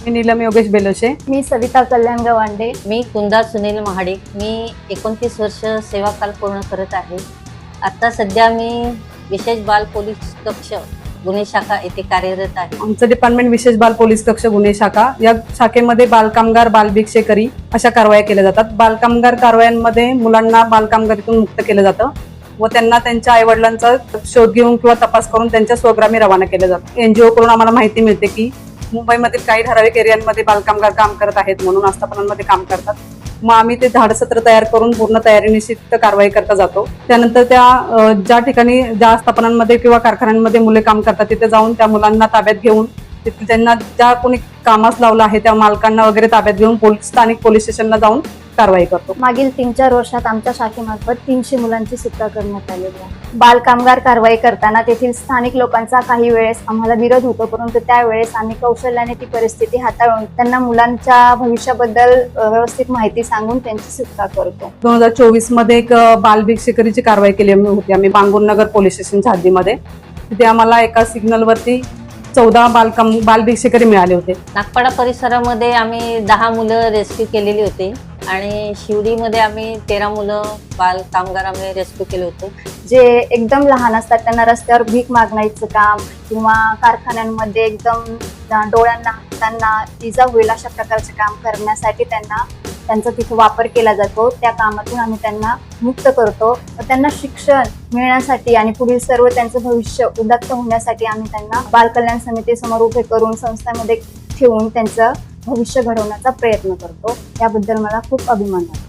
मी नीलम योगेश बेलोशे. मी सविता कल्याण गवांडे. मी कुंदा सुनील महाडिक. मी 29 वर्ष सेवाकाल पूर्ण करत आहे. आता सध्या मी विशेष बाल पोलीस कक्ष गुन्हे शाखा येथे कार्यरत आहे. आमचं डिपार्टमेंट विशेष बाल पोलीस कक्ष गुन्हे शाखा. या शाखेमध्ये बालकामगार, बालभिक्षेकरी अशा कारवाया केल्या जातात. बालकामगार कारवायांमध्ये मुलांना बालकामगारीतून मुक्त केलं जातं व त्यांना त्यांच्या आईवडिलांचा शोध घेऊन किंवा तपास करून त्यांच्या स्वग्रामी रवाना केलं जातं. NGO कडून आम्हाला माहिती मिळते की मुंबईमधील काही ठराविक एरियांमध्ये बालकामगार काम करत आहेत म्हणून आस्थापनांमध्ये काम करतात. मग आम्ही ते धाडसत्र तयार करून पूर्ण तयारीनिश्चित कारवाई करता जातो. त्यानंतर त्या ज्या ठिकाणी ज्या आस्थापनांमध्ये किंवा कारखान्यांमध्ये मुले काम करतात तिथे जाऊन त्या मुलांना ताब्यात घेऊन तिथे त्यांना ज्या कोणी कामास लावलं आहे त्या मालकांना वगैरे ताब्यात घेऊन स्थानिक पोलीस स्टेशनला जाऊन कारवाई करतो. मागील 3-4 वर्षात आमच्या शाखेमार्फत 300 मुलांची सुटका करण्यात आलेली आहे. बाल कामगार कारवाई करताना तेथील स्थानिक लोकांचा काही वेळेस आम्हाला विरोध होतो, परंतु त्यावेळेस आम्ही कौशल्याने ती परिस्थिती हाताळून त्यांना मुलांच्या भविष्याबद्दल व्यवस्थित माहिती सांगून त्यांची सुटका करतो. 2024 मध्ये एक बालभिक्षेकरीची कारवाई केली होती आम्ही बांगूरनगर पोलीस स्टेशनच्या हद्दीमध्ये. तिथे आम्हाला एका सिग्नलवरती 14 बालभिक्षेकरी मिळाले होते. नागपाडा परिसरामध्ये आम्ही 10 मुलं रेस्क्यू केलेली होती आणि शिवडीमध्ये आम्ही 13 मुलं बाल कामगार आम्ही रेस्क्यू केले होते. जे एकदम लहान असतात त्यांना रस्त्यावर भीक मागण्याचं काम किंवा कारखान्यांमध्ये एकदम डोळ्यांना हातांना इजा होईल अशा प्रकारचे काम करण्यासाठी त्यांचा तिथे वापर केला जातो. त्या कामातून आम्ही त्यांना मुक्त करतो व त्यांना शिक्षण मिळण्यासाठी आणि पुढील सर्व त्यांचं भविष्य उन्नत होण्यासाठी आम्ही त्यांना बाल कल्याण समितीसमोर उभे करून संस्थेमध्ये ठेवून त्यांचं भविष्य घडवण्याचा प्रयत्न करतो. याबद्दल मला खूप अभिमान आहे.